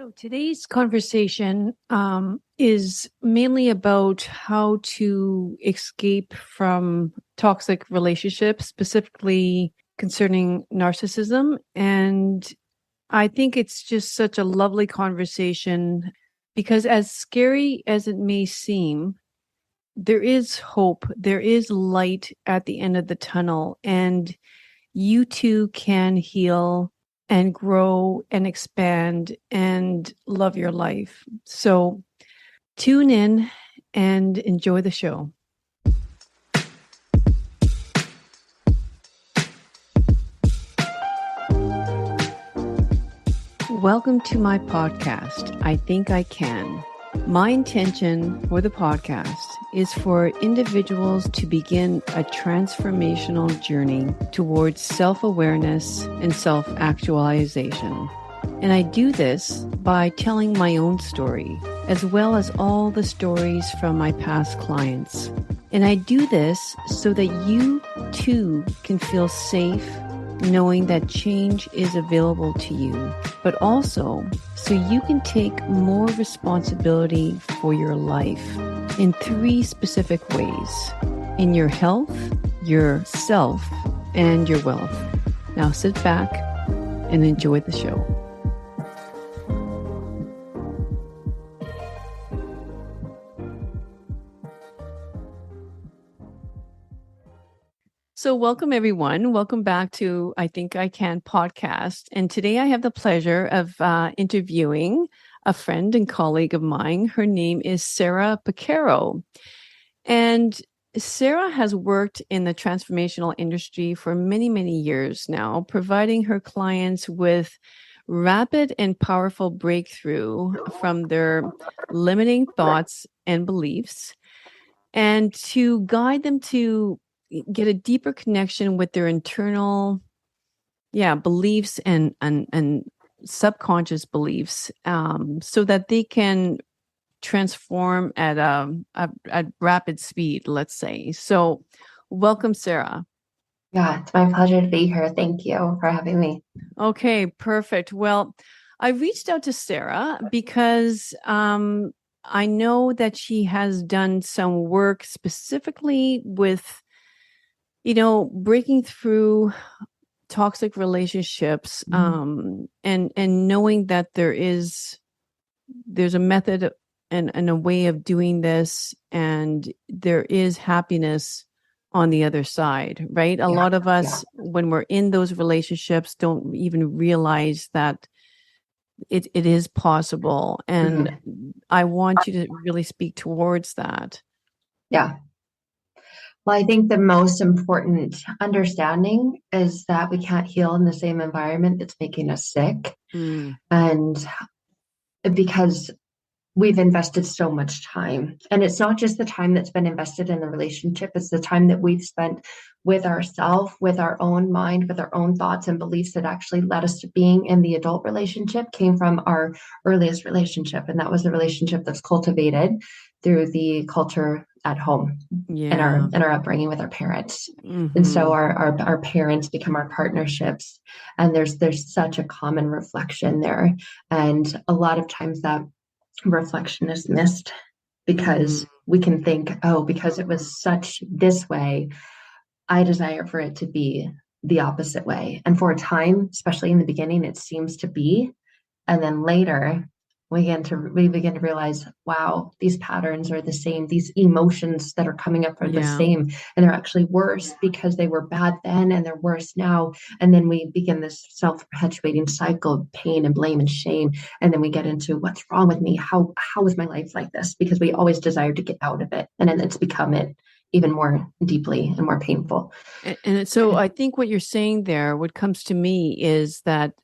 So today's conversation is mainly about how to escape from toxic relationships, specifically concerning narcissism. And I think it's just such a lovely conversation because, as scary as it may seem, there is hope, there is light at the end of the tunnel, and you too can heal and grow and expand and love your life. So tune in and enjoy the show. Welcome to my podcast, I Think I Can. My intention for the podcast is for individuals to begin a transformational journey towards self-awareness and self-actualization. And I do this by telling my own story, as well as all the stories from my past clients. And I do this so that you too can feel safe knowing that change is available to you, but also so you can take more responsibility for your life in 3 specific ways: in your health, your self, and your wealth. Now sit back and enjoy the show. So welcome, everyone. Welcome back to I Think I Can podcast. And today I have the pleasure of interviewing a friend and colleague of mine. Her name is Sarah Pacaro. And Sarah has worked in the transformational industry for many, many years now, providing her clients with rapid and powerful breakthrough from their limiting thoughts and beliefs, and to guide them to get a deeper connection with their internal beliefs and subconscious beliefs, so that they can transform at a rapid speed, let's say. So welcome, Sarah. Yeah, it's my pleasure to be here. Thank you for having me. Okay, perfect. Well, I reached out to Sarah because I know that she has done some work specifically with breaking through toxic relationships, and knowing that there's a method and a way of doing this, and there is happiness on the other side, right? A lot of us, when we're in those relationships, don't even realize that it is possible. And I want you to really speak towards that. Yeah. Well, I think the most important understanding is that we can't heal in the same environment that's making us sick. And because we've invested so much time, and it's not just the time that's been invested in the relationship, it's the time that we've spent with ourselves, with our own mind, with our own thoughts and beliefs that actually led us to being in the adult relationship came from our earliest relationship. And that was the relationship that's cultivated through the culture at home, and our upbringing with our parents. And so our parents become our partnerships, and there's such a common reflection there. And a lot of times that reflection is missed because we can think, oh, because it was such this way, I desire for it to be the opposite way. And for a time, especially in the beginning, it seems to be. And then later we begin to realize, wow, these patterns are the same. These emotions that are coming up are the same. And they're actually worse because they were bad then and they're worse now. And then we begin this self-perpetuating cycle of pain and blame and shame. And then we get into what's wrong with me? How is my life like this? Because we always desire to get out of it. And then it's become it even more deeply and more painful. And so I think what you're saying there, what comes to me is that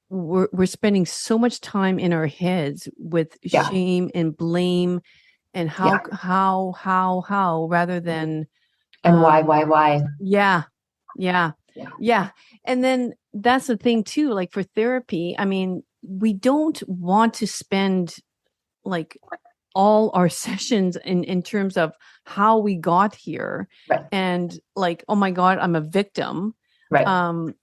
we're spending so much time in our heads with shame and blame and how rather than and why. Yeah. And then that's the thing too, like for therapy, I mean, we don't want to spend like all our sessions in terms of how we got here, and like, oh my God, I'm a victim. Right.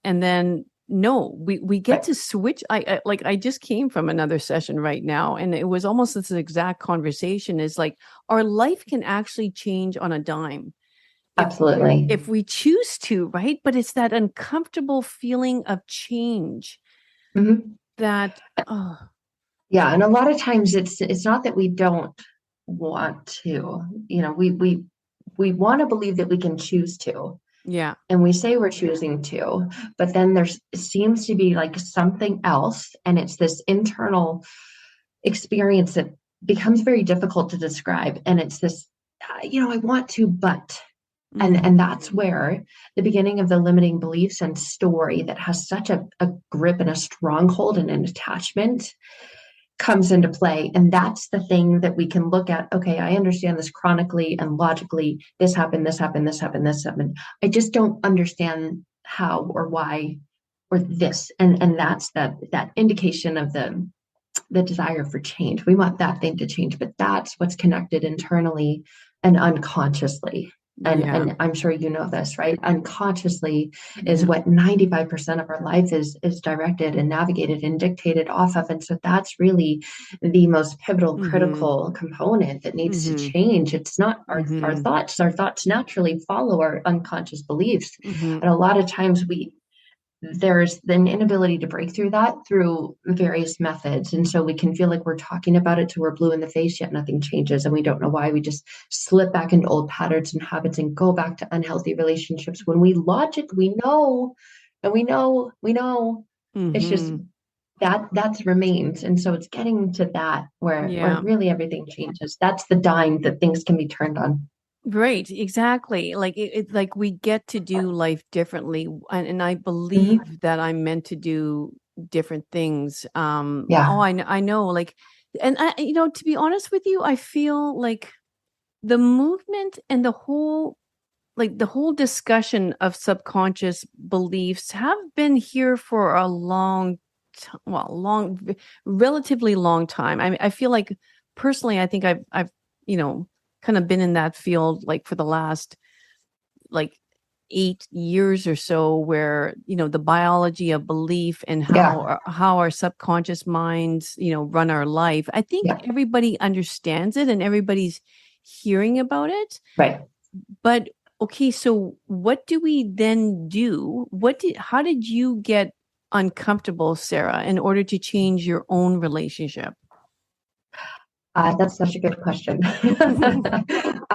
And then no, we get Right. to switch. I just came from another session right now, and it was almost this exact conversation, is like our life can actually change on a dime Absolutely. if we choose to, right? But it's that uncomfortable feeling of change Hmm. that, oh, Yeah, and a lot of times it's not that we don't want to. We want to believe that we can choose to, yeah. and we say we're choosing to, but then there's seems to be like something else, and it's this internal experience that becomes very difficult to describe, and it's this, I want to, but. And that's Mhm. where the beginning of the limiting beliefs and story that has such a grip and a stronghold and an attachment comes into play. And that's the thing that we can look at. Okay, I understand this chronically and logically. This happened, this happened, this happened, this happened. I just don't understand how or why or this. And that's that indication of the desire for change. We want that thing to change, but that's what's connected internally and unconsciously. Yeah. And I'm sure you know this, right? Unconsciously is Yeah. what 95% of our life is directed and navigated and dictated off of. And so that's really the most pivotal, Mhm. critical component that needs to Mhm. change. It's not our Mhm. thoughts. Our thoughts naturally follow our unconscious beliefs. Mhm. And a lot of times there's an inability to break through that through various methods. And so we can feel like we're talking about it till we're blue in the face, yet nothing changes. And we don't know why. We just slip back into old patterns and habits and go back to unhealthy relationships when we know, and we know. It's just Mhm. that's remains. And so it's getting to that where Yeah. really everything changes. That's the dime that things can be turned on. Right, exactly. Like like we get to do life differently, and I Hmm. believe that I'm meant to do different things. Oh, Yeah. I know, like, and to be honest with you, I feel like the movement and the whole discussion of subconscious beliefs have been here for a relatively long time. I feel like personally, I think I've you know kind of been in that field like for the last like 8 years or so, where the biology of belief and Yeah. how our subconscious minds run our life. I think Yeah. everybody understands it and everybody's hearing about it. Right. But okay, so what do we then do? How did you get uncomfortable, Sarah, in order to change your own relationship? That's such a good question. The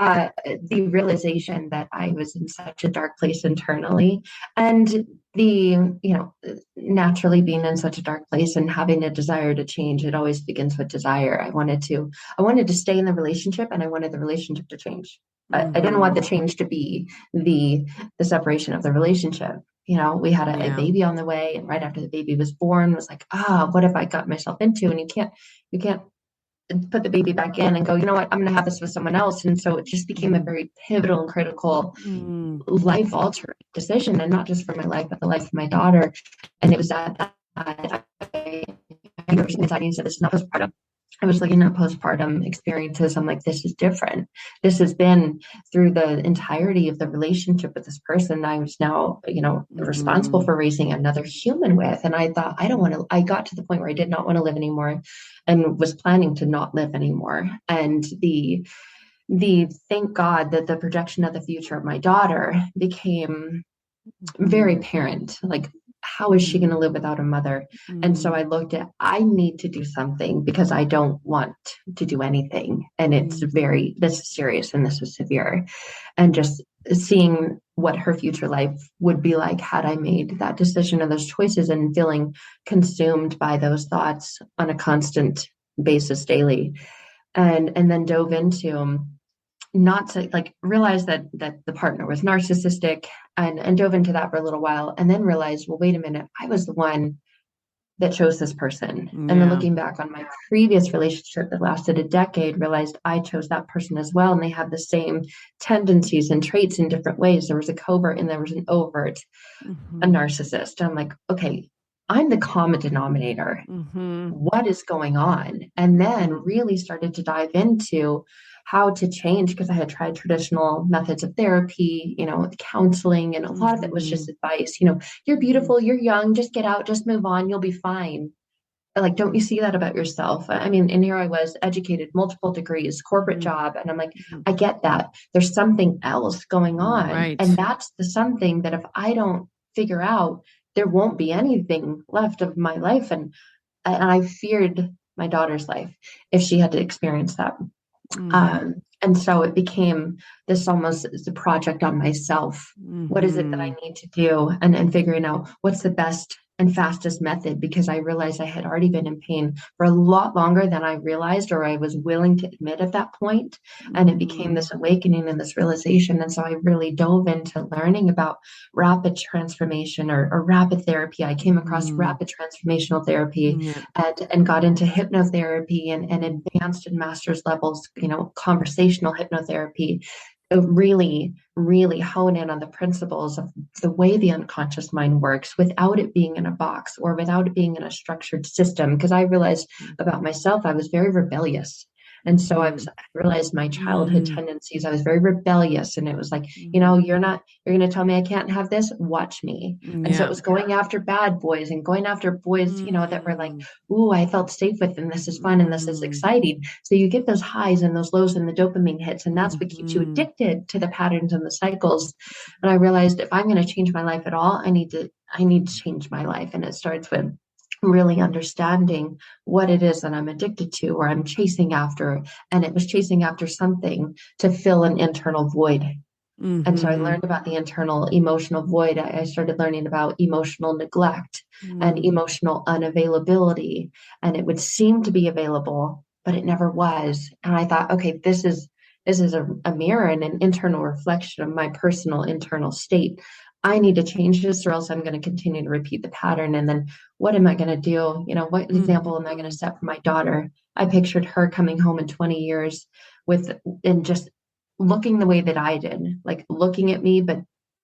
realization that I was in such a dark place internally, and naturally being in such a dark place and having a desire to change, it always begins with desire. I wanted to stay in the relationship, and I wanted the relationship to change. I didn't want Hmm. the change to be the separation of the relationship. We had a Yeah. baby on the way, and right after the baby was born, was like, what have I got myself into? And you can't put the baby back in and go, you know what, I'm going to have this with someone else. And so it just became a Hmm. very pivotal and critical Mm. life altering decision, and not just for my life, but the life of my daughter. And it was that I anxiety. So this is not postpartum. I was looking at postpartum experiences. I'm like, this is different. This has been through the entirety of the relationship with this person I was now, responsible Hmm. for raising another human with. And I thought, I don't want to, I got to the point where I did not want to live anymore and was planning to not live anymore. And the thank God that the projection of the future of my daughter became very Hmm. apparent. Like, how is she going Hmm. to live without a mother? And so Hmm. I looked at, I need to do something because I don't want to do anything. And this is serious and this is severe. And just seeing what her future life would be like had I made that decision or those choices, and feeling consumed by those thoughts on a constant basis daily. And then dove into, not to like realize that the partner was narcissistic, and dove into that for a little while, and then realized, well, wait a minute, I was the one that chose this person. And then Yeah. looking back on my previous relationship that lasted a decade, realized I chose that person as well, and they have the same tendencies and traits in different ways. There was a covert and there was an overt, a Hmm. narcissist. I'm like, okay, I'm the common denominator. Hmm. What is going on? And then Hmm. really started to dive into how to change, because I had tried traditional methods of therapy, counseling, and a lot of it was just advice, you're beautiful, you're young, just get out, just move on, you'll be fine. Like, don't you see that about yourself? I mean, and here I was, educated, multiple degrees, corporate job. And I'm like, I get that. There's something else going on. Right. And that's the something that if I don't figure out, there won't be anything left of my life. And I feared my daughter's life if she had to experience that. And so it became this almost as a project on myself. What is it that I need to do? And figuring out what's the best and fastest method, because I realized I had already been in pain for a lot longer than I realized, or I was willing to admit at that point. And it became this awakening and this realization. And so I really dove into learning about rapid transformation or rapid therapy. I came across rapid transformational therapy and got into hypnotherapy and advanced and master's levels, conversational hypnotherapy. Really, really hone in on the principles of the way the unconscious mind works without it being in a box or without it being in a structured system. Because I realized about myself, I was very rebellious. And so I realized my childhood tendencies. I was very rebellious. And it was like, you're going to tell me I can't have this? Watch me. And so it was going after bad boys and going after boys, that were like, ooh, I felt safe with them. This is fun and this is exciting. So you get those highs and those lows and the dopamine hits. And that's what keeps you addicted to the patterns and the cycles. And I realized if I'm going to change my life at all, I need to change my life. And it starts with really understanding what it is that I'm addicted to or I'm chasing after. And it was chasing after something to fill an internal void. And so I learned about the internal emotional void. I started learning about emotional neglect and emotional unavailability. And it would seem to be available, but it never was. And I thought, okay, this is a mirror and an internal reflection of my personal internal state. I need to change this or else I'm going to continue to repeat the pattern. And then what am I going to do? What example am I going to set for my daughter? I pictured her coming home in 20 years and just looking the way that I did, like looking at me, but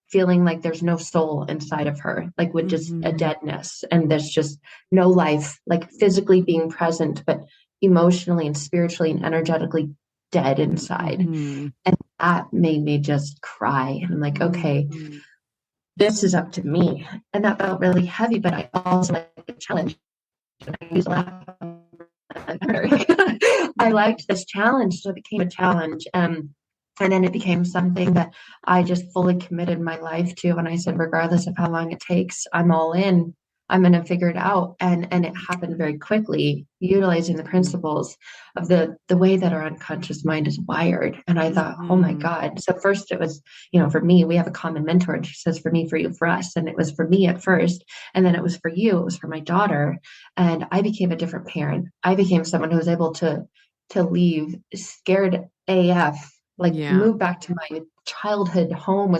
feeling like there's no soul inside of her, like with just a deadness and there's just no life, like physically being present, but emotionally and spiritually and energetically dead inside. And that made me just cry. And I'm like, okay, this is up to me. And that felt really heavy, but I also like the challenge. I liked this challenge, so it became a challenge. And then it became something that I just fully committed my life to. And I said, regardless of how long it takes, I'm all in. I'm going to figure it out. And it happened very quickly, utilizing the principles of the way that our unconscious mind is wired. And I thought, oh my God. So first it was, for me, we have a common mentor and she says, for me, for you, for us. And it was for me at first. And then it was for you. It was for my daughter. And I became a different parent. I became someone who was able to leave scared AF, move back to my childhood home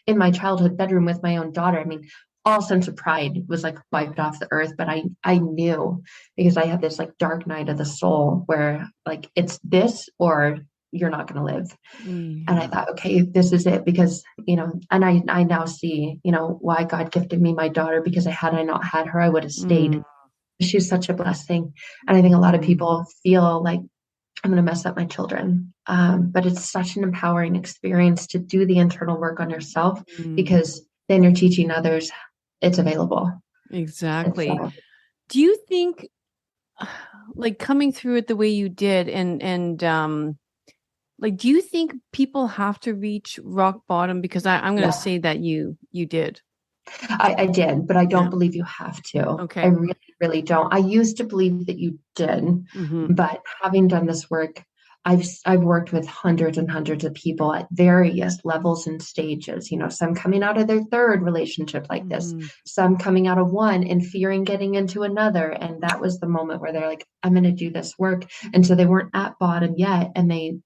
in my childhood bedroom with my own daughter. I mean, all sense of pride was like wiped off the earth, but I knew, because I had this like dark night of the soul where like it's this or you're not going to live. And I thought, okay, this is it, because and I now see why God gifted me my daughter, because had I not had her, I would have stayed. She's such a blessing. And I think a lot of people feel like I'm going to mess up my children, but it's such an empowering experience to do the internal work on yourself, because then you're teaching others it's available. Exactly. So, do you think like coming through it the way you did and like, do you think people have to reach rock bottom? Because I'm going to say that you did. I did, but I don't believe you have to. Okay. I really, really don't. I used to believe that you did, but having done this work, I've worked with hundreds and hundreds of people at various levels and stages, some coming out of their third relationship like this, some coming out of one and fearing getting into another. And that was the moment where they're like, I'm going to do this work. And so they weren't at bottom yet. And they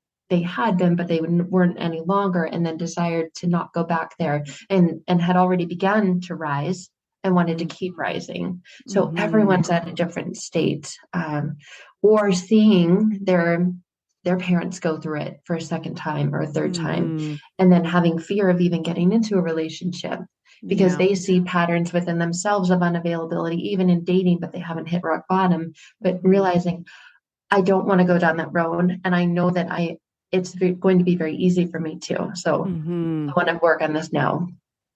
had been, but they weren't any longer, and then desired to not go back there and had already begun to rise and wanted to keep rising. So everyone's at a different state, or seeing their parents go through it for a second time or a third time, and then having fear of even getting into a relationship because they see patterns within themselves of unavailability, even in dating, but they haven't hit rock bottom, but realizing I don't want to go down that road. And I know that going to be very easy for me too. So I want to work on this now.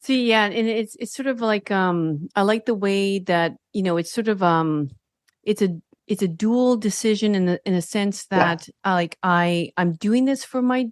See, yeah, and it's sort of like I like the way that, it's sort of it's a dual decision in a sense that I'm doing this for my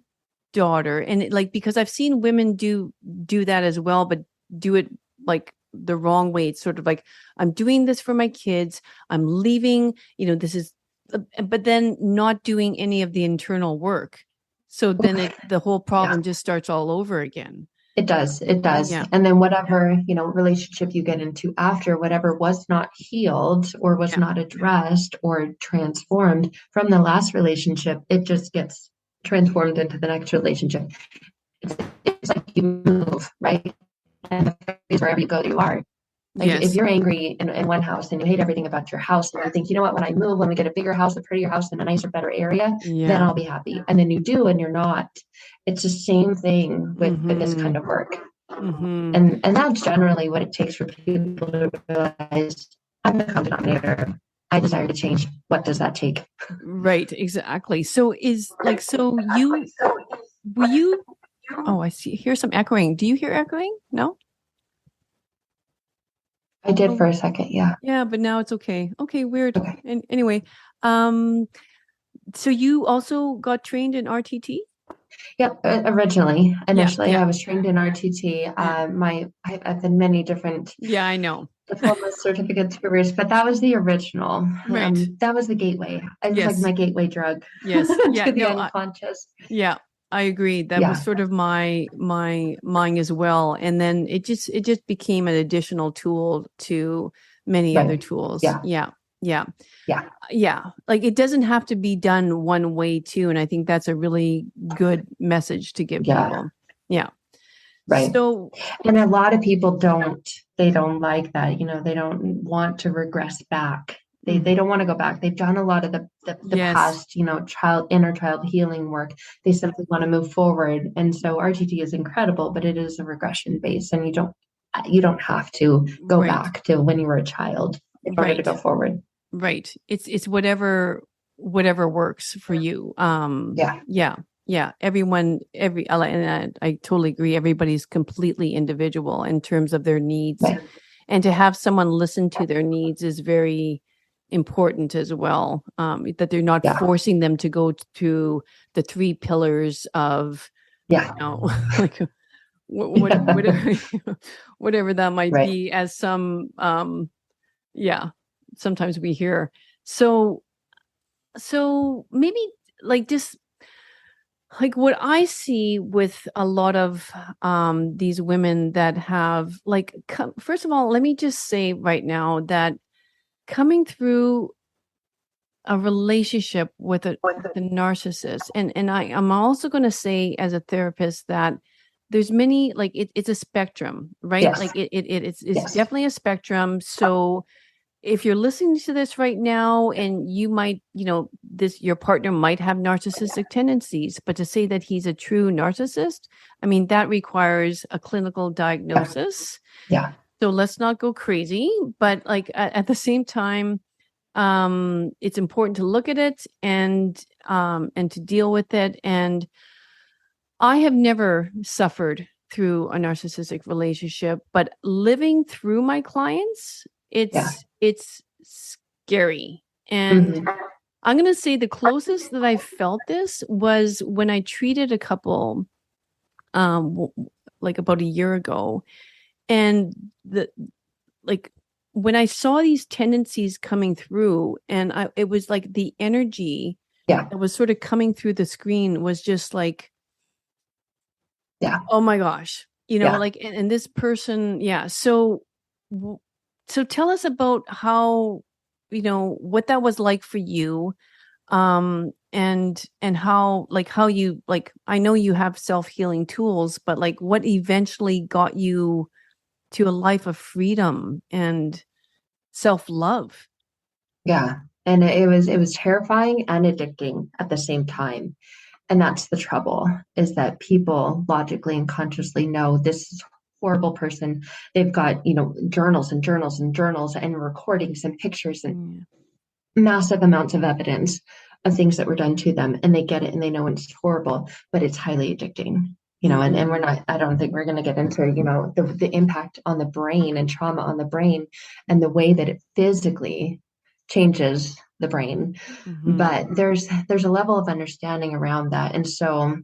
daughter, and because I've seen women do that as well, but do it like the wrong way. It's sort of like, I'm doing this for my kids, I'm leaving, this is, but then not doing any of the internal work. So then the whole problem just starts all over again. It does. Yeah. And then whatever, relationship you get into after, whatever was not healed or was not addressed or transformed from the last relationship, it just gets transformed into the next relationship. It's like you move, right? And wherever you go, you are. Like if you're angry in one house and you hate everything about your house, and you think, you know what, when I move, when we get a bigger house, a prettier house, and a nicer, better area, then I'll be happy. And then you do, and you're not. It's the same thing with this kind of work. And that's generally what it takes for people to realize, I'm the common denominator. I desire to change. What does that take? Right, exactly. So were you, oh, I see, here's some echoing. Do you hear echoing? No? I did for a second, yeah. Yeah, but now it's okay. Okay, weird. Okay. And anyway, so you also got trained in RTT? Yep, initially, I was trained in RTT. I've been many different I know diploma certificates for years, but that was the original. Right. That was the gateway. It was like my gateway drug. Yes. To the unconscious. I agree. That was sort of mine as well. And then it just became an additional tool to many other tools. Yeah. Like it doesn't have to be done one way too. And I think that's a really good message to give people. Yeah. Right. So, and a lot of people don't like that. They don't want to regress back. They don't want to go back. They've done a lot of the past, inner child healing work. They simply want to move forward. And so RTT is incredible, but it is a regression base, and you don't have to go back to when you were a child in order to go forward. Right. It's whatever works for you. Everyone, and I totally agree. Everybody's completely individual in terms of their needs, and to have someone listen to their needs is very important as well. That they're not forcing them to go to the 3 pillars of, like whatever that might be, as some, sometimes we hear. So maybe like just like what I see with a lot of these women that have first of all, let me just say right now that coming through a relationship with a narcissist, and I'm also going to say as a therapist that there's many, it's a spectrum, right? Yes. It's definitely a spectrum. So if you're listening to this right now and you might, your partner might have narcissistic tendencies, but to say that he's a true narcissist, I mean, that requires a clinical diagnosis. Yeah. So let's not go crazy, but at the same time, it's important to look at it and to deal with it. And I have never suffered through a narcissistic relationship, but living through my clients, it's scary. And I'm going to say the closest that I felt this was when I treated a couple, about a year ago. And when I saw these tendencies coming through, and it was like the energy that was sort of coming through the screen was just like, oh my gosh, and this person, So tell us about how, what that was like for you, and how, how you, I know you have self-healing tools, but what eventually got you to a life of freedom and self-love. Yeah. And it was terrifying and addicting at the same time. And that's the trouble, is that people logically and consciously know this is a horrible person. They've got, journals and journals and journals and recordings and pictures and massive amounts of evidence of things that were done to them, and they get it and they know it's horrible, but it's highly addicting. And we're not, I don't think we're going to get into, the impact on the brain and trauma on the brain and the way that it physically changes the brain. But there's a level of understanding around that. And so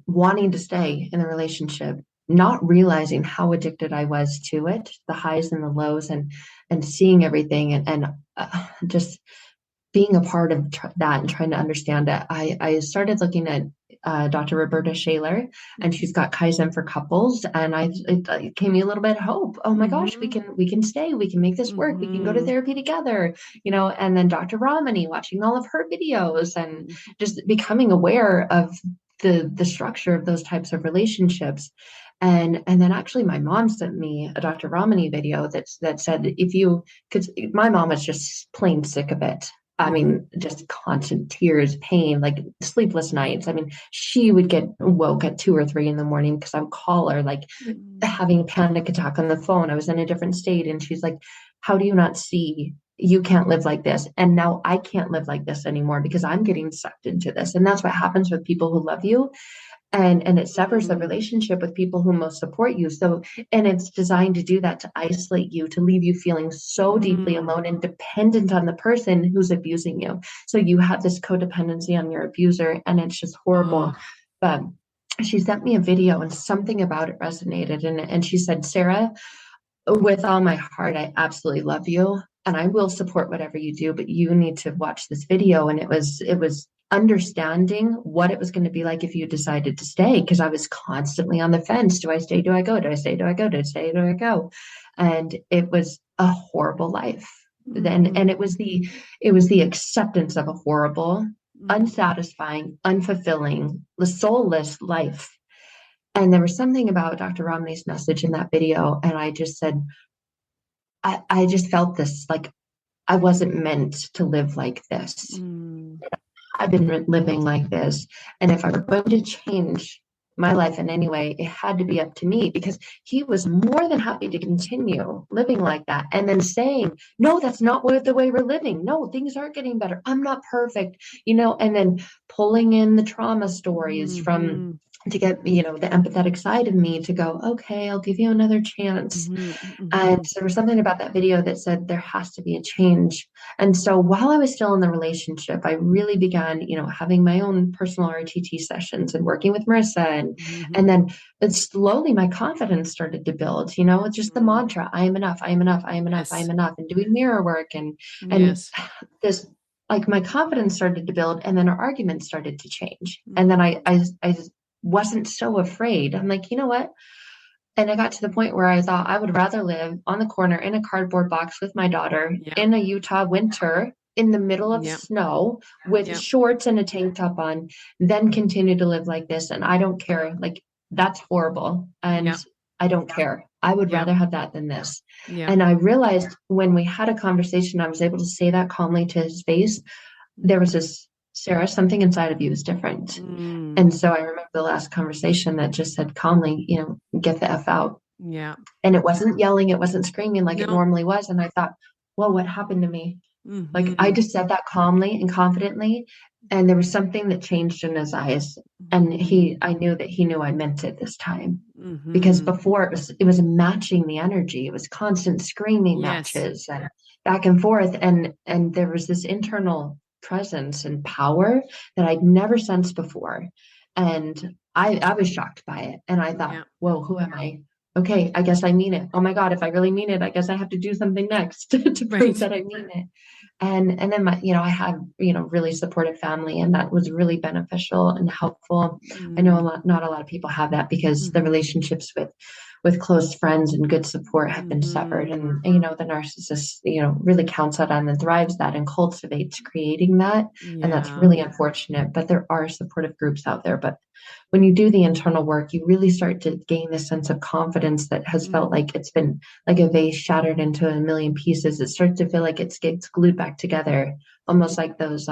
wanting to stay in the relationship, not realizing how addicted I was to it, the highs and the lows, and seeing everything, and just being a part of that and trying to understand it. I started looking at Dr. Roberta Shaler, and she's got Kaizen for couples, and it gave me a little bit of hope. Oh my gosh, we can stay, we can make this work, we can go to therapy together, and then Dr. Ramani, watching all of her videos and just becoming aware of the structure of those types of relationships. And then actually my mom sent me a Dr. Ramani video that said, because my mom was just plain sick of it. I mean, just constant tears, pain, like sleepless nights. I mean, she would get woke at 2 or 3 in the morning because I would call her, like having a panic attack on the phone. I was in a different state, and she's like, how do you not see? You can't live like this. And now I can't live like this anymore because I'm getting sucked into this. And that's what happens with people who love you. And it severs the relationship with people who most support you. So, and it's designed to do that, to isolate you, to leave you feeling so deeply alone and dependent on the person who's abusing you. So you have this codependency on your abuser, and it's just horrible. But she sent me a video, and something about it resonated. And she said, Sarah, with all my heart, I absolutely love you, and I will support whatever you do, but you need to watch this video. And it was understanding what it was going to be like if you decided to stay, because I was constantly on the fence. Do I stay? Do I go? Do I stay? Do I go? Do I stay? Do I go? And it was a horrible life. And it was the acceptance of a horrible, unsatisfying, unfulfilling, soulless life. And there was something about Dr. Ramani's message in that video, and I just said, I just felt this, like I wasn't meant to live like this. I've been living like this. And if I were going to change my life in any way, it had to be up to me, because he was more than happy to continue living like that. And then saying, no, that's not the way we're living. No, things aren't getting better. I'm not perfect, and then pulling in the trauma stories from to get, the empathetic side of me to go, okay, I'll give you another chance. And there was something about that video that said there has to be a change. And so while I was still in the relationship, I really began, having my own personal RTT sessions and working with Marissa. And then slowly my confidence started to build, it's just the mantra, I am enough, I am enough, I am enough, I am enough, and doing mirror work and this, like, my confidence started to build, and then our arguments started to change. And then I wasn't so afraid. I'm like, you know what? And I got to the point where I thought I would rather live on the corner in a cardboard box with my daughter in a Utah winter in the middle of snow with shorts and a tank top on than continue to live like this. And I don't care. Like, that's horrible. And I don't care. I would rather have that than this. And I realized when we had a conversation, I was able to say that calmly to his face. There was this, Sarah, something inside of you is different. And so I remember the last conversation that just said calmly, get the F out. And it wasn't yelling, it wasn't screaming like it normally was. And I thought, well, what happened to me? Like, I just said that calmly and confidently, and there was something that changed in his eyes. And I knew that he knew I meant it this time, because before it was matching the energy. It was constant screaming matches and back and forth. And there was this internal presence and power that I'd never sensed before. And I was shocked by it. And I thought, whoa, who am I? Okay, I guess I mean it. Oh my God, if I really mean it, I guess I have to do something next to prove that I mean it. And then I had, really supportive family, and that was really beneficial and helpful. I know not a lot of people have that, because the relationships with close friends and good support have been severed. And, the narcissist, really counts out on and thrives that and cultivates creating that. And that's really unfortunate, but there are supportive groups out there. But when you do the internal work, you really start to gain this sense of confidence that has felt like it's been like a vase shattered into a million pieces. It starts to feel like it gets glued back together, almost like those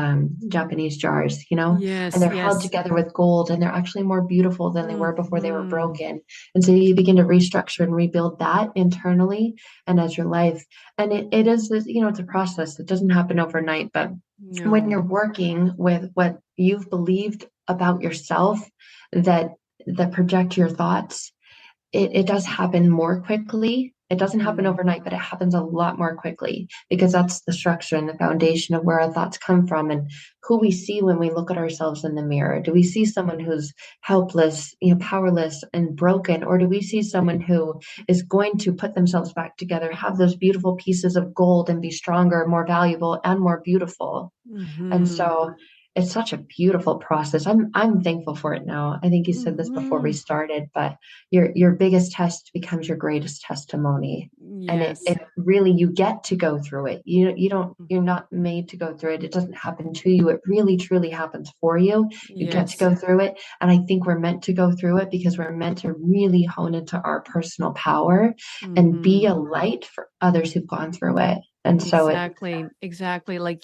Japanese jars, and Yes, they're held yes. together with gold, and they're actually more beautiful than they were before they were Mhm. broken. And so you begin to restructure and rebuild that internally and as your life. And it is this, it's a process. It doesn't happen overnight, but when No. you're working with what you've believed about yourself that project your thoughts, it does happen more quickly. It doesn't happen Mm. overnight, but it happens a lot more quickly because that's the structure and the foundation of where our thoughts come from and who we see when we look at ourselves in the mirror. Do we see someone who's helpless, powerless and broken, or do we see someone who is going to put themselves back together, have those beautiful pieces of gold and be stronger, more valuable, and more beautiful? And Mhm. so it's such a beautiful process. I'm thankful for it now. I think you said this before we Mhm. started, but your biggest test becomes your greatest testimony. And Yes. it really, you get to go through it. You're not made to go through it. It doesn't happen to you. It really truly happens for you. You get to Yes. go through it. And I think we're meant to go through it because we're meant to really hone into our personal power and be Mhm. a light for others who've gone through it. And so Exactly. Exactly. Like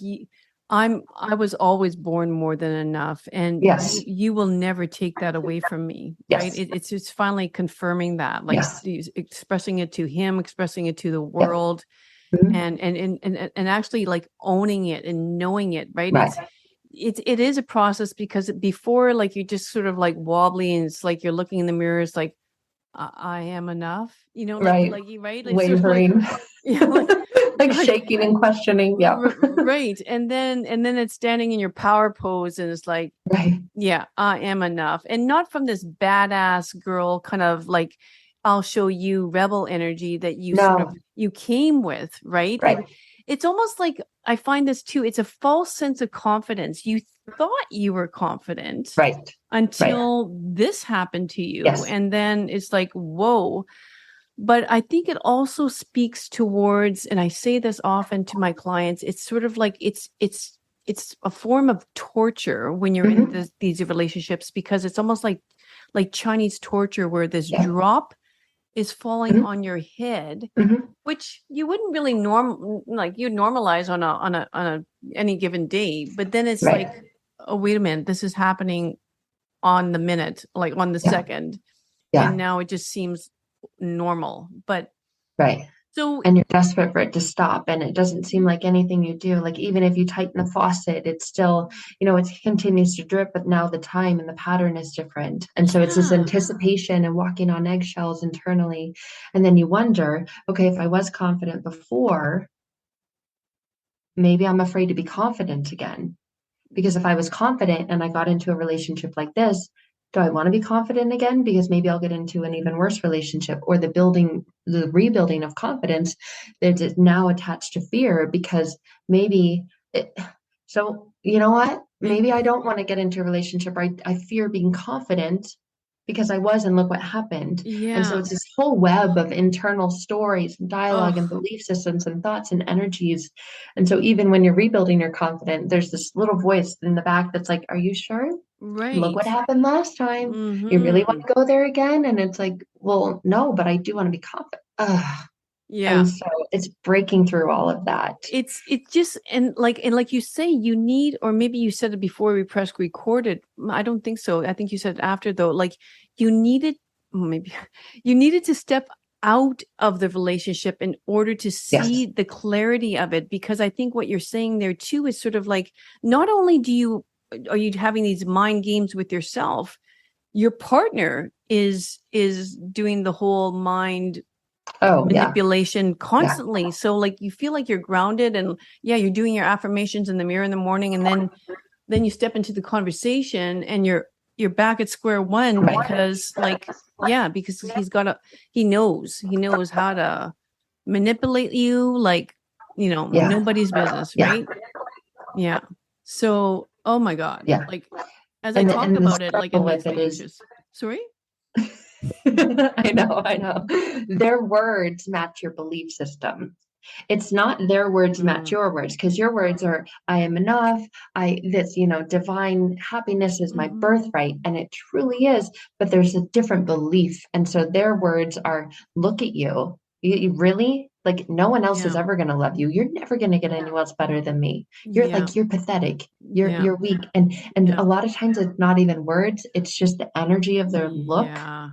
I was always born more than enough, and yes, you will never take that away from me, right? yes, It's just finally confirming that, like yes, expressing it to him, expressing it to the yeah. world, Mhm. and actually like owning it and knowing it, right? Right. It is a process because before, like, you're just sort of like wobbly, and it's like you're looking in the mirror, it's like I am enough, Right. like you, right, like sort of like, Wavering. yeah, Like like shaking and questioning. Yeah. right, and then it's standing in your power pose, and it's like, Right. yeah, I am enough. And not from this badass girl kind of like, I'll show you rebel energy that you sort of No. you came with, right? Right. It's almost like, I find this too, it's a false sense of confidence. You thought you were confident Right. Right. until this happened to you. Yes. And then it's like, whoa. But I think it also speaks towards, and I say this often to my clients, it's sort of like it's a form of torture when you're in Hmm. these relationships, because it's almost like Chinese torture, where this Yeah. drop is falling Hmm. on your head, Hmm. which you wouldn't really like you normalize on a any given day. But then it's like, Right. oh, wait a minute, this is happening on the minute, like on the Yeah. second, and Yeah. now it just seems normal. But Right. so And you're desperate for it to stop. And it doesn't seem like anything you do, like even if you tighten the faucet, it's still, it continues to drip, but now the time and the pattern is different. And so it's this yeah, anticipation and walking on eggshells internally. And then you wonder, okay, if I was confident before, maybe I'm afraid to be confident again. Because if I was confident and I got into a relationship like this, do I want to be confident again? Because maybe I'll get into an even worse relationship, or the rebuilding of confidence that is now attached to fear because maybe it, so you know what? it, Maybe I don't want to get into a relationship. I fear being confident because I was, and look what happened. And so yeah. it's this whole web of internal stories and dialogue and Oh, belief systems and thoughts and energies. And so even when you're rebuilding your confidence, there's this little voice in the back that's like, are you sure? Look what right. happened last time. You really want Mm-hmm. to go there again? And it's like, well, no, but I do want to be confident. Ugh. And Yeah. so it's breaking through all of that. It's just, and like you say, you need, or maybe you said it before we press recorded. I don't think so. I think you said it after, though. Like, you needed, maybe you needed to step out of the relationship in order to Yes. see the clarity of it. Because I think what you're saying there too is sort of like, not only are you having these mind games with yourself, your partner is doing the whole mind Oh, yeah. manipulation Yeah. constantly. So like, you feel like you're grounded, and yeah, you're doing your affirmations in the mirror in the morning, and then you step into the conversation, and you're back at square one, Right. because like, yeah, because he knows how to manipulate you, like, Yeah. nobody's business, Yeah. right? Yeah. So, oh my God, Yeah. like, as I talk And the about it, like, it struggle with makes it me is anxious. Sorry. I know. Their words match your belief system. It's not their words match your words, because your words are, I am enough. Divine happiness is my birthright. And it truly is. But there's a different belief. And so their words are, look at you. You really, like, no one else is Yeah. ever going to love you. You're never going to get anyone else better than me. You're Yeah. like, you're pathetic. Yeah. You're weak. And a Yeah. lot of times it's not even words. It's just the energy of their look, Yeah.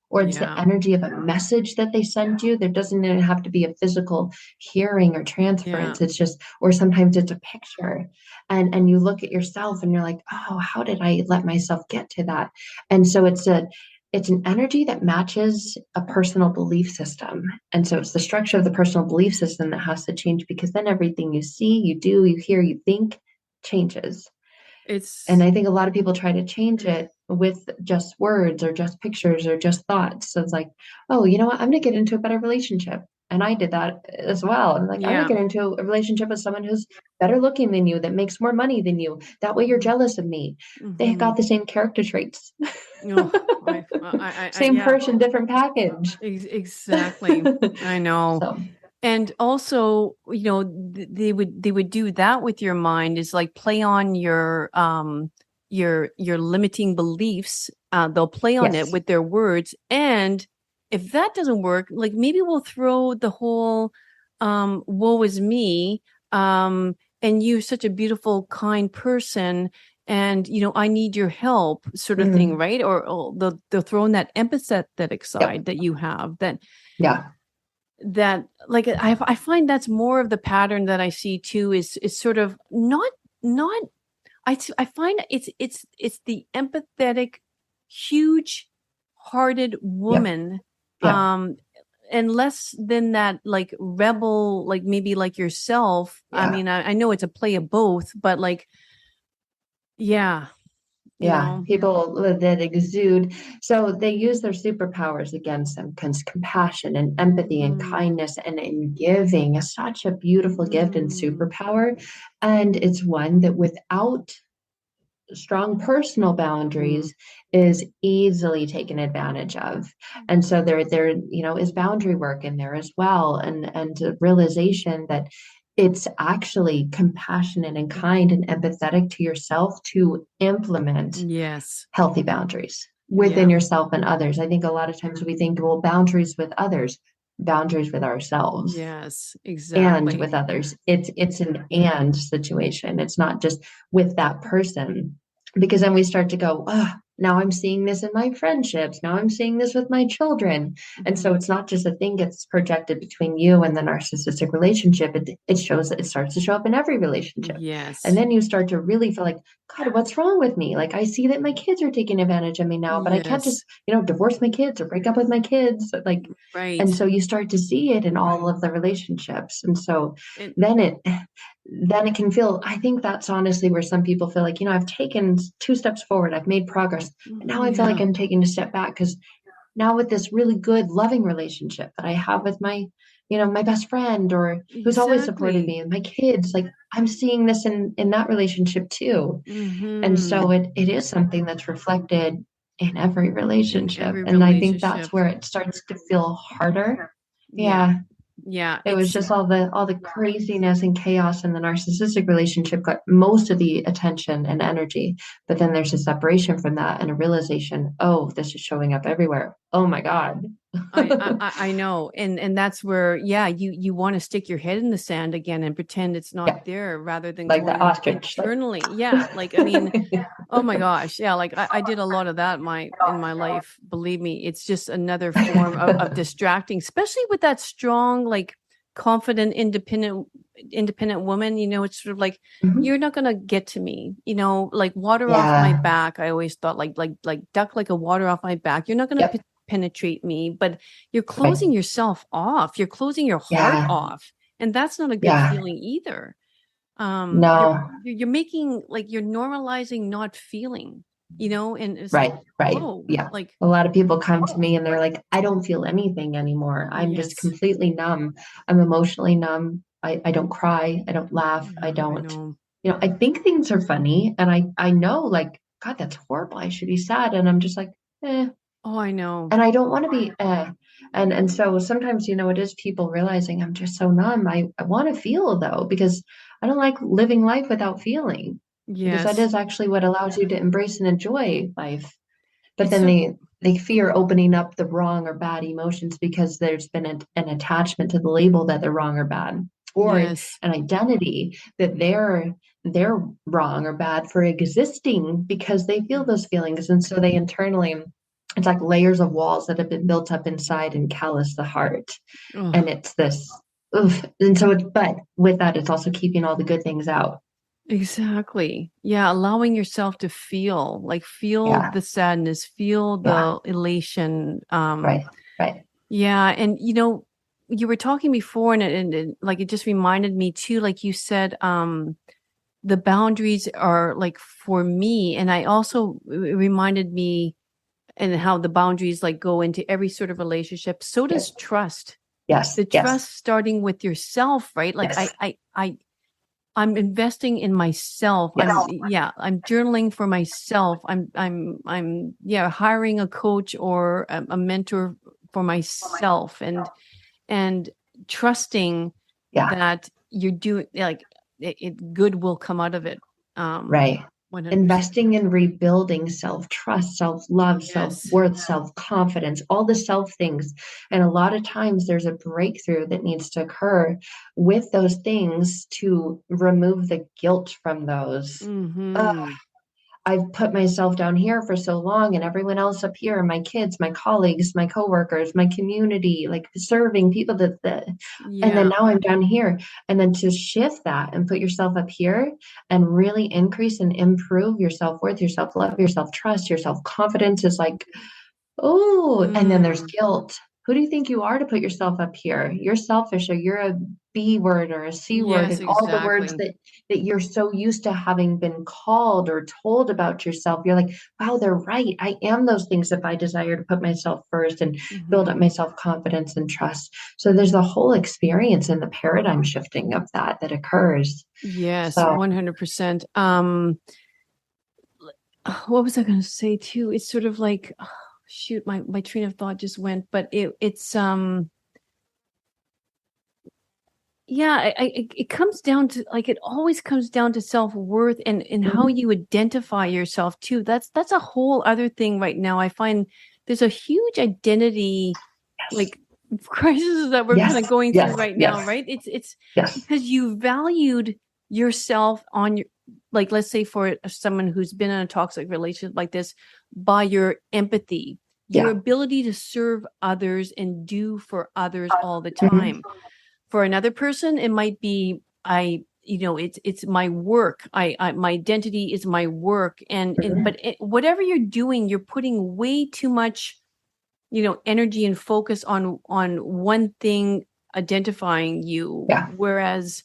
or it's the Yeah. energy of a message that they send you. There doesn't even have to be a physical hearing or Yeah. transference. It's just, or sometimes it's a picture. And you look at yourself and you're like, oh, how did I let myself get to that? And so it's an energy that matches a personal belief system. And so it's the structure of the personal belief system that has to change, because then everything you see, you do, you hear, you think changes. And It's I think a lot of people try to change it with just words or just pictures or just thoughts. So it's like, oh, you know what? I'm going to get into a better relationship. And I did that as well. I'm like, I'm going yeah. to get into a relationship with someone who's better looking than you, that makes more money than you. That way you're jealous of me. They Mm-hmm. got the same character traits. Oh, Same yeah, person, different package. exactly. I know. So, And also, they would do that with your mind, is like play on your limiting beliefs. They'll play on it yes. with their words. And if that doesn't work, like maybe we'll throw the whole woe is me, and you're such a beautiful, kind person, and I need your help, sort of thing, Mhm. right? Or they'll throw in that empathetic Yep. side that you have, Yeah. that like I find that's more of the pattern that I see too, is sort of not I find it's the empathetic, huge hearted Yep. woman, Yep. um and less than that, like rebel, like maybe like yourself. I Yeah. mean, I know it's a play of both, but like, yeah, you Yeah, know. people that exude. So they use their superpowers against them, because compassion and empathy and Mhm. kindness and giving is such a beautiful gift and Mhm. superpower. And it's one that without strong personal Mhm. boundaries is easily taken advantage of. And so there is boundary work in there as well, and the realization that it's actually compassionate and kind and empathetic to yourself to implement Yes. healthy boundaries within Yeah. yourself and others. I think a lot of times we think, well, boundaries with others, boundaries with ourselves Yes, and exactly. with others. It's an and situation. It's not just with that person, because then we start to go, oh, now I'm seeing this in my friendships. Now I'm seeing this with my children. And so Mhm. it's not just a thing gets projected between you and the narcissistic relationship. It shows that it starts to show up in every relationship. And Yes. then you start to really feel like, God, what's wrong with me? Like, I see that my kids are taking advantage of me now, but I can't just, Yes. divorce my kids or break up with my kids. Like, and Right. so you start to see it in all of the relationships. And so And then it can feel, I think that's honestly where some people feel like, I've taken 2 steps forward, I've made progress, and now I feel like yeah, I'm taking a step back, because now with this really good loving relationship that I have with my best friend, or who's always supported exactly. me, and my kids, like, I'm seeing this in that relationship too. And Hmm. so it is something that's reflected in every In relationship. every And I think that's relationship. where it starts to feel harder. Yeah. Yeah. Yeah. It was just all the craziness and chaos in the narcissistic relationship got most of the attention and energy. But then there's a separation from that and a realization, oh, this is showing up everywhere. Oh my God. I know. And that's where, yeah, you want to stick your head in the sand again and pretend it's not Yeah, there, rather than like the going ostrich. Like, internally. Yeah. Like, I mean, oh my gosh. Yeah. Like I did a lot of that in my life. Believe me, it's just another form of distracting, especially with that strong, like confident, independent woman. It's sort of like, Mhm. you're not gonna get to me, like water off my Yeah. back. I always thought, like duck like a water off my back. You're not gonna Yep. penetrate me, but you're Right. closing yourself off. You're closing your heart Yeah. off. And that's not a good Yeah. feeling either. You're No. you're making, like, you're normalizing not feeling, and it's like, Right. Right. whoa, Yeah. like, A lot of people come to me and they're like, I don't feel anything anymore. I'm just yes, completely numb. I'm emotionally numb. I don't cry. I don't laugh. I yeah, I don't, know. I think things are funny, and I know, like, God, that's horrible. I should be sad. And I'm just like, eh. Oh, I know. And I don't want to be, And so sometimes, it is people realizing I'm just so numb. I want to feel though, because I don't like living life without feeling, because that Yes. is actually what allows you to embrace and enjoy life. But It's then so, they fear opening up the wrong or bad emotions because there's been an attachment to the label that they're wrong or bad, or an yes. identity that they're wrong or bad for existing because they feel those feelings. And so they internally, it's like layers of walls that have been built up inside and callous the heart. And Oh, it's this, oof. And so but with that, it's also keeping all the good things out. exactly. Yeah. Allowing yourself to feel Yeah. the sadness, feel Yeah. the elation. Right. Right. Yeah. And, you were talking before and like, it just reminded me too, like you said, the boundaries are like for me. And I also, it reminded me and how the boundaries like go into every sort of relationship. So Yes. does trust. Yes. The Yes. trust starting with yourself, right? Like Yes. I'm investing in myself. Yes. I'm journaling for myself. I'm hiring a coach or a mentor for myself and trusting Yeah. that you're doing like good will come out of it. Right. 100%. Investing in rebuilding self-trust, self-love, Yes. self-worth, self-confidence, all the self things. And a lot of times there's a breakthrough that needs to occur with those things to remove the guilt from those. Mm-hmm. I've put myself down here for so long and everyone else up here, my kids, my colleagues, my coworkers, my community, like serving people and then Yeah. now I'm down here. And then to shift that and put yourself up here and really increase and improve your self-worth, your self-love, your self-trust, your self-confidence is like, oh, and then there's Mm. guilt. Who do you think you are to put yourself up here? You're selfish, or you're a B word or a C word, Yes, and all the words exactly. that you're so used to having been called or told about yourself. You're like, wow, they're right. I am those things if I desire to put myself first and build up Mm-hmm. my self-confidence and trust. So there's the whole experience and the paradigm shifting of that occurs. Yes, So 100%. What was I going to say too? It's sort of like, oh, shoot, my train of thought just went, but it's yeah, it comes down to like it always comes down to self-worth and how mhm, you identify yourself too. That's a whole other thing right now. I find there's a huge identity yes, like crisis that we're kind yes, of going through yes, right now, yes, right? It's yes, because you valued yourself on your like let's say for someone who's been in a toxic relationship like this by your empathy, your yeah, ability to serve others and do for others all the mhm, time. For another person, it might be it's my work. I my identity is my work, and mhm, but whatever you're doing, you're putting way too much energy and focus on one thing identifying you, yeah, whereas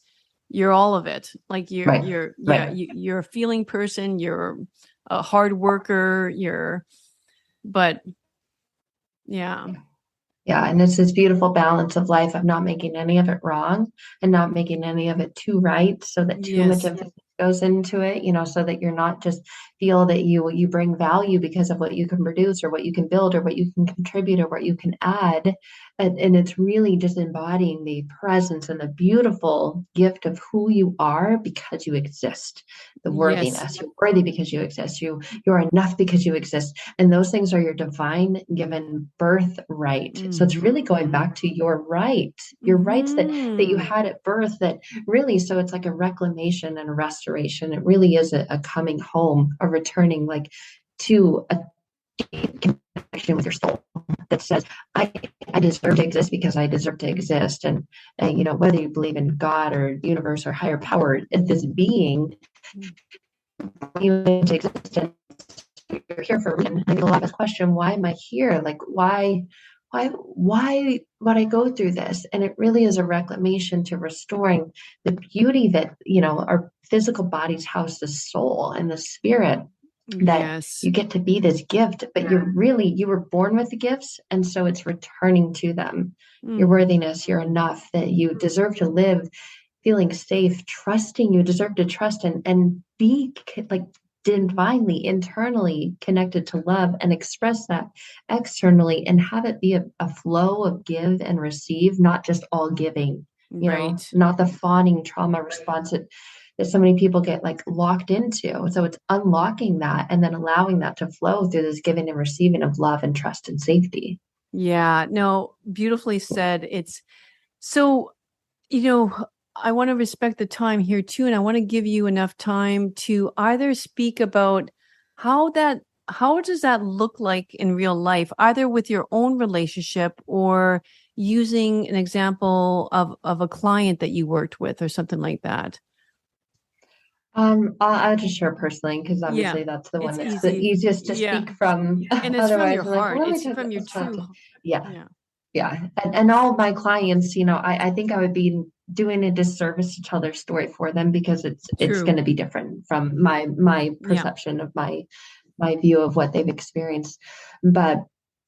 you're all of it. Like right, right. you're a feeling person, you're a hard worker, but yeah. Yeah, and it's this beautiful balance of life of not making any of it wrong and not making any of it too right, so that too much Yes. emphasis goes into it, so that you're not just feel that you bring value because of what you can produce or what you can build or what you can contribute or what you can add. And it's really just embodying the presence and the beautiful gift of who you are because you exist. The Yes. worthiness. You're worthy because you exist. You're enough because you exist. And those things are your divine given birthright. So it's really going Mm-hmm. back to your rights that you Mm-hmm. had at birth that really, so it's like a reclamation and a restoration. It really is a coming home, a returning like to a deep connection with your soul that says, I deserve to exist because I deserve to exist. And whether you believe in God or universe or higher power, this being you into existence, you're here for a reason. And a lot of question, why am I here? Like why would I go through this? And it really is a reclamation to restoring the beauty that, our physical bodies house the soul and the spirit, that Yes. you get to be this gift, but you were born with the gifts. And so it's returning to them, your Mm. worthiness, your enough, that you deserve to live feeling safe, trusting you deserve to trust and be like divinely, internally connected to love and express that externally and have it be a flow of give and receive, not just all giving, Right. not the fawning trauma response that so many people get like locked into. So it's unlocking that and then allowing that to flow through this giving and receiving of love and trust and safety. Yeah, no, beautifully said. It's so, I want to respect the time here too, and I want to give you enough time to either speak about how does that look like in real life, either with your own relationship or using an example of a client that you worked with or something like that. I'll just share personally because Yeah, obviously that's the one it's that's the easy. easiest to Yeah. speak from. And it's from your Otherwise, I'm like, heart. what am I It's talking from your about? true. Yeah, Yeah. yeah. And all of my clients, I think I would be doing a disservice to tell their story for them because it's True. going to be different from my Yeah. perception of my view of what they've experienced. But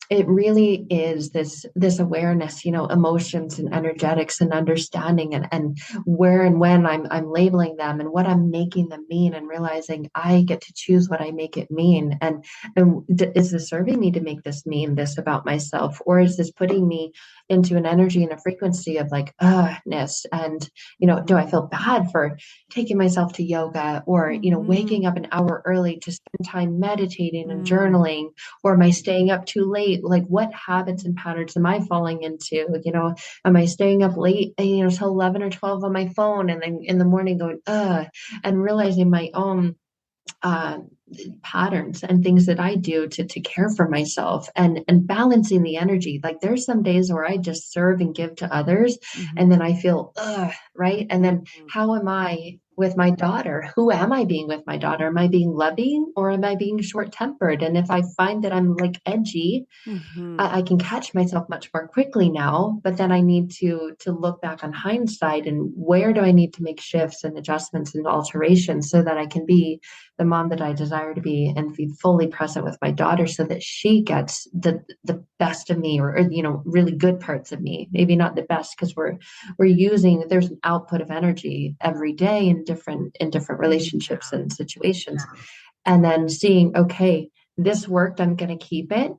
it really is this awareness, emotions and energetics and understanding and where and when I'm labeling them and what I'm making them mean and realizing I get to choose what I make it mean. And is this serving me to make this mean this about myself, or is this putting me into an energy and a frequency of like ness? And do I feel bad for taking myself to yoga, or Mm-hmm. waking up an hour early to spend time meditating and Mm. journaling? Or am I staying up too late? Like, what habits and patterns am I falling into? Am I staying up late, till 11 or 12 on my phone, and then in the morning going, and realizing my own uh, patterns and things that I do to care for myself and balancing the energy. Like there's some days where I just serve and give to others, and then Mm-hmm. I feel right. And then Mm-hmm. how am I with my daughter? Who am I being with my daughter? Am I being loving or am I being short tempered? And if I find that I'm like edgy, Mm-hmm. I can catch myself much more quickly now, but then I need to look back on hindsight and where do I need to make shifts and adjustments and alterations so that I can be the mom that I desire to be and be fully present with my daughter so that she gets the best of me, or really good parts of me. Maybe not the best because we're using, there's an output of energy every day in different relationships and situations. And then seeing, okay, this worked, I'm going to keep it.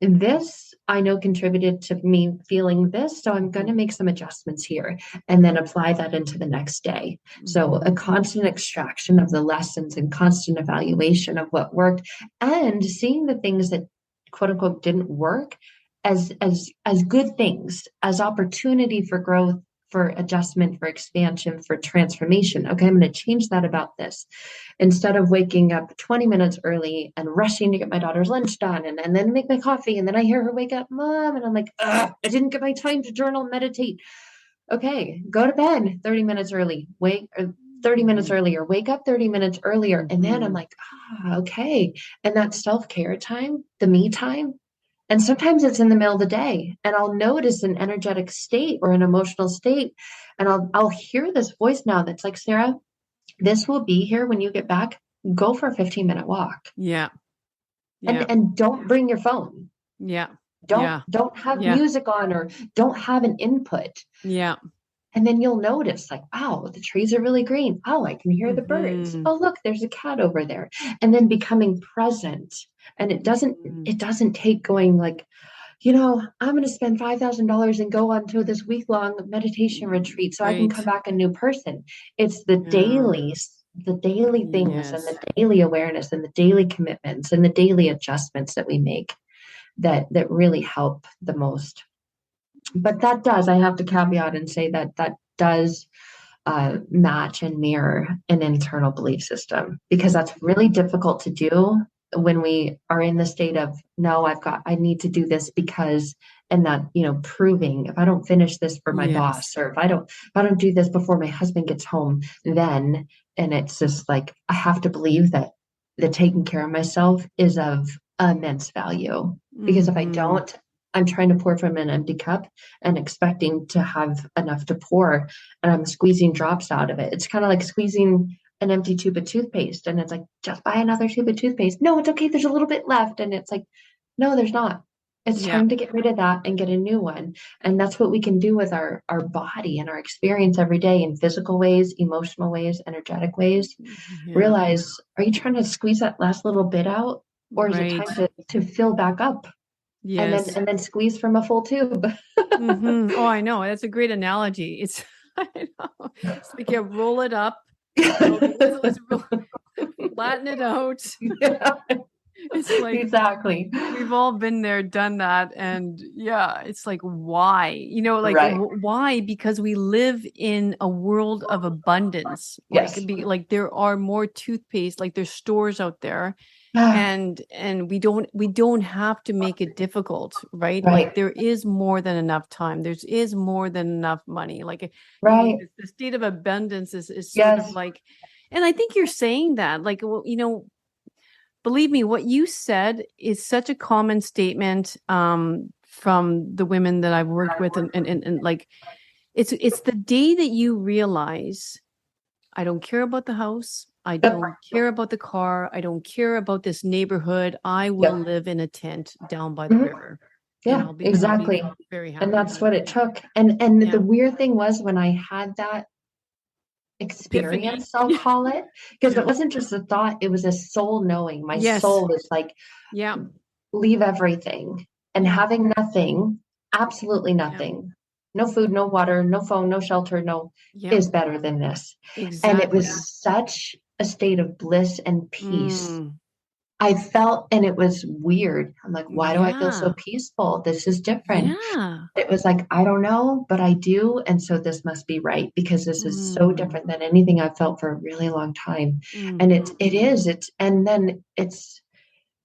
This I know contributed to me feeling this, so I'm going to make some adjustments here and then apply that into the next day. So a Mm-hmm. constant extraction of the lessons and constant evaluation of what worked, and seeing the things that quote unquote didn't work as good things, as opportunity for growth, for adjustment, for expansion, for transformation. Okay, I'm going to change that about this. Instead of waking up 20 minutes early and rushing to get my daughter's lunch done and then make my coffee, and then I hear her wake up, Mom, and I'm like, I didn't get my time to journal, meditate. Okay, go to bed 30 minutes early, wake or 30 minutes earlier, wake up 30 minutes earlier. And then I'm Mm-hmm. like, okay. And that self-care time, the me time. And sometimes it's in the middle of the day and I'll notice an energetic state or an emotional state. And I'll hear this voice now that's like, Sarah, this will be here when you get back. Go for a 15-minute walk. Yeah. And Yeah. and don't bring your phone. Yeah. Don't Yeah. don't have Yeah. music on or don't have an input. Yeah. And then you'll notice like, wow, the trees are really green. Oh, I can hear the birds. Mm-hmm. Oh, look, there's a cat over there. And then becoming present. And it doesn't Mm-hmm. it doesn't take going like, I'm going to spend $5,000 and go on to this week-long meditation retreat so I can come Right. back a new person. It's the Yeah. daily things and the Yes. daily awareness and the daily commitments and the daily adjustments that we make that really help the most. But I have to caveat and say that does match and mirror an internal belief system because that's really difficult to do when we are in the state of no, I need to do this because, and that proving if I don't finish this for my Yes. boss, or if I don't do this before my husband gets home, then, and it's just like I have to believe that the taking care of myself is of immense value because if I Mm-hmm. don't, I'm trying to pour from an empty cup and expecting to have enough to pour, and I'm squeezing drops out of it. It's kind of like squeezing an empty tube of toothpaste, and it's like, just buy another tube of toothpaste. No, it's okay. There's a little bit left. And it's like, no, there's not. It's Yeah. time to get rid of that and get a new one. And that's what we can do with our body and our experience every day in physical ways, emotional ways, energetic ways. Yeah. Realize, are you trying to squeeze that last little bit out? Or is it time Right. to fill back up Yes. and then squeeze from a full tube? Oh, I know. That's a great analogy. It's, I know. It's like you roll it up, like let's roll, flatten it out. Yeah, It's like exactly. we've all been there, done that. And yeah, it's like, why? Like, Right. why? Because we live in a world of abundance. Yes. Like there are more toothpaste, like there's stores out there, Ah, and we don't have to make it difficult, right? Like right. there is more than enough time. There is more than enough money. Like Right. the state of abundance is sort of Yes. like, and I think you're saying that, like, well, believe me, what you said is such a common statement from the women that I've worked with, and like it's the day that you realize I don't care about the house, I Yep. don't care about the car, I don't care about this neighborhood. I will Yep. live in a tent down by the Mhm. river, and Yeah, I'll be exactly. very And happy. that's what it took. And the Yeah, weird thing was when I had that epiphany. experience, I'll Yeah, call it, because yeah, it wasn't just a thought, it was a soul knowing. My yes, soul was like, yeah, leave everything. And yeah, having nothing, absolutely yeah, nothing, no food, no water, no phone, no shelter, no, yeah, is better than this. And it exactly. was such a state of bliss and peace. Mm, I felt, and it was weird. I'm like, why do I feel so yeah, peaceful? This is different. yeah. It was like, I don't know, but I do. And so this must be right because this is so Mm. different than anything I've felt for a really long time. And Mhm. and then it's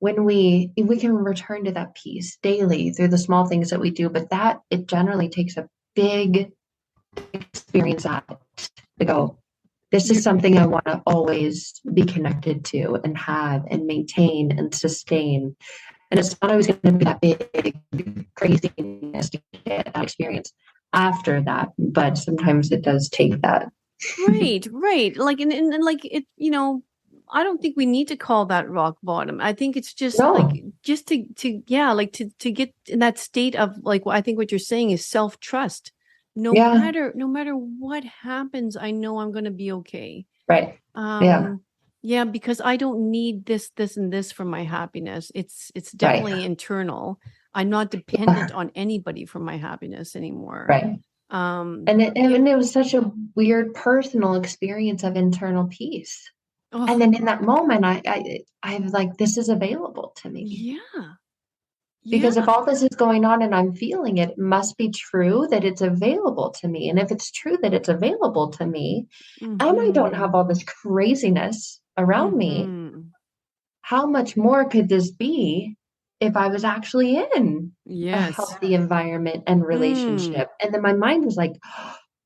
when we can return to that peace daily through the small things that we do, but that it generally takes a big experience out to go, this is You something I want to always be connected to and have and maintain and sustain. And it's not always going to be that big craziness to get that experience after that, but sometimes it does take that. right, right. Like and like it, I don't think we need to call that rock bottom. I think it's just like No, just to yeah, like to get in that state of like I think what you're saying is self-trust. yeah, No matter what happens, I know I'm going to be okay. right, yeah, Um yeah, because I don't need this and this for my happiness. It's right, definitely internal. I'm not dependent yeah, on anybody for my happiness anymore. right. Yeah. And it was such a weird personal experience of internal peace. And Oh, then in that moment, I was like, this is available to me. yeah. Because if Yeah. all this is going on and I'm feeling it, it must be true that it's available to me. And if it's true that it's available to me, and I don't have Mhm. all this craziness around me, Mhm. how much more could this be if I was actually in a Yes. healthy environment and Mm. relationship? And then my mind was like,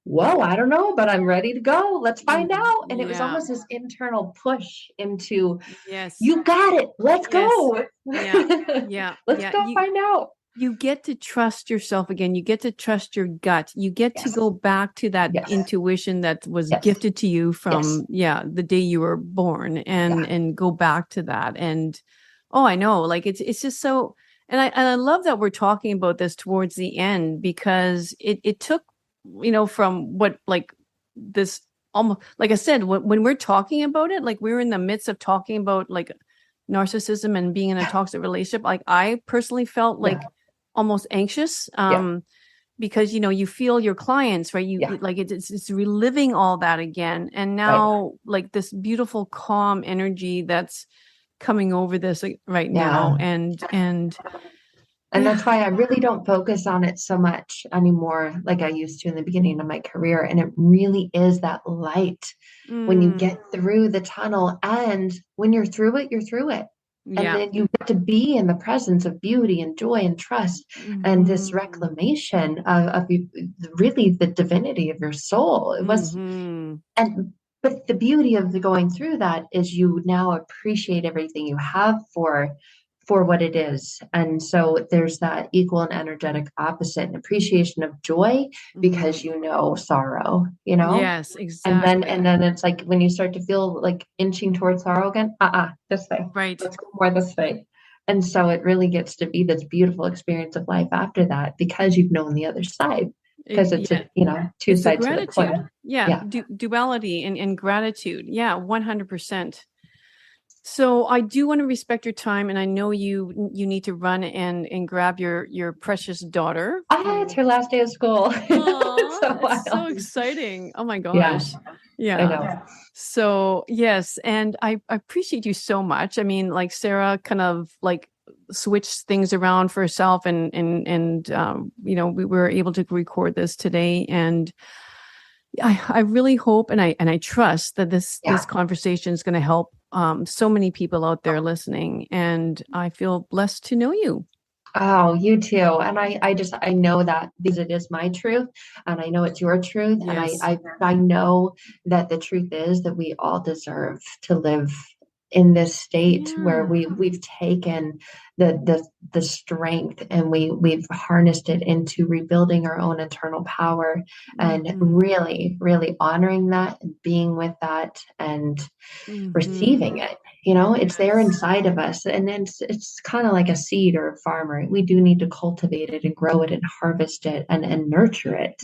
whoa, I don't know, but I'm ready to go. Let's find out. And it was Yeah. almost this internal push into, Yes. you got it. Let's Yes. go. Yeah. Yeah. Let's Yeah. go find out. You get to trust yourself again. You get to trust your gut. You get to Yes. go back to that Yes. intuition that was Yes. gifted to you Yes. from, yeah, the day you were born, Yeah. and go back to that. And oh, I know, like it's just so, and I love that we're talking about this towards the end, because it took, from what, like, this, almost, like I said, when we're talking about it, like we're in the midst of talking about like narcissism and being in a toxic relationship. Like I personally felt Yeah. like almost anxious, Yeah. because you feel your clients, right? Yeah. Like it's reliving all that again, and Right. now like this beautiful calm energy that's coming over this, like, right Yeah. now, and And yeah. that's why I really don't focus on it so much anymore, like I used to in the beginning of my career. And it really is that light when you Mm, get through the tunnel. And when you're through it, you're through it. And yeah. then you get to be in the presence of beauty and joy and trust and this Hmm. reclamation really the divinity of your soul. It was, Hmm. and but the beauty of the going through that is you now appreciate everything you have for what it is. And so there's that equal and energetic opposite and appreciation of joy because Hmm. you know sorrow, you know? Yes, And exactly. then it's like when you start to feel like inching towards sorrow again, this way. Right. Let's go more this way. And so it really gets to be this beautiful experience of life after that because you've known the other side. Because it's, two it's the sides to the gratitude. coin. Yeah. Duality and gratitude. Yeah. 100%. So I do want to respect your time, and I know you need to run and grab your precious daughter. It's her last day of school. It's so exciting. Oh my gosh. Yeah. I know. So yes, and I appreciate you so much. I mean, like Sarah kind of like switched things around for herself, and we were able to record this today, and I really hope and I trust that this conversation is going to help so many people out there listening, and I feel blessed to know you. Oh, you too. And I know that because it is my truth and I know it's your truth. Yes. And I know that the truth is that we all deserve to live in this state where we've taken the strength and we've harnessed it into rebuilding our own internal power and really, really honoring that and being with that and receiving it. It's there inside of us, and it's kind of like a seed or a farmer. We do need to cultivate it and grow it and harvest it and nurture it.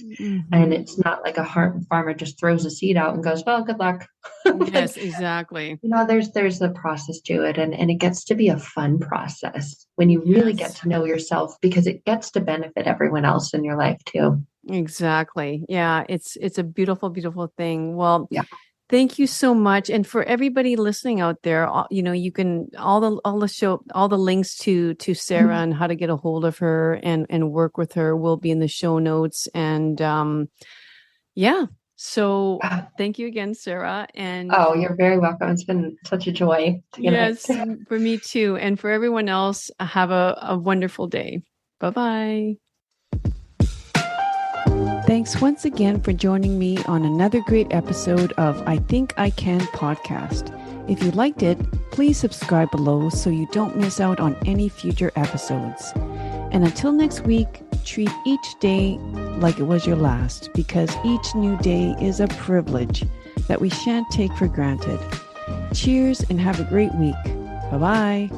And it's not like a farmer just throws a seed out and goes, well, good luck. Yes, exactly. There's a process to it, and it gets to be a fun process when you really get to know yourself, because it gets to benefit everyone else in your life too. Exactly. Yeah, it's a beautiful, beautiful thing. Well, thank you so much. And for everybody listening out there, you can all the links to Sarah and how to get a hold of her and work with her will be in the show notes. And so thank you again, Sarah. And you're very welcome. It's been such a joy. Yes, for me too. And for everyone else, have a wonderful day. Bye-bye. Thanks once again for joining me on another great episode of I Think I Can podcast. If you liked it, please subscribe below so you don't miss out on any future episodes. And until next week, treat each day like it was your last, because each new day is a privilege that we shan't take for granted. Cheers and have a great week. Bye-bye.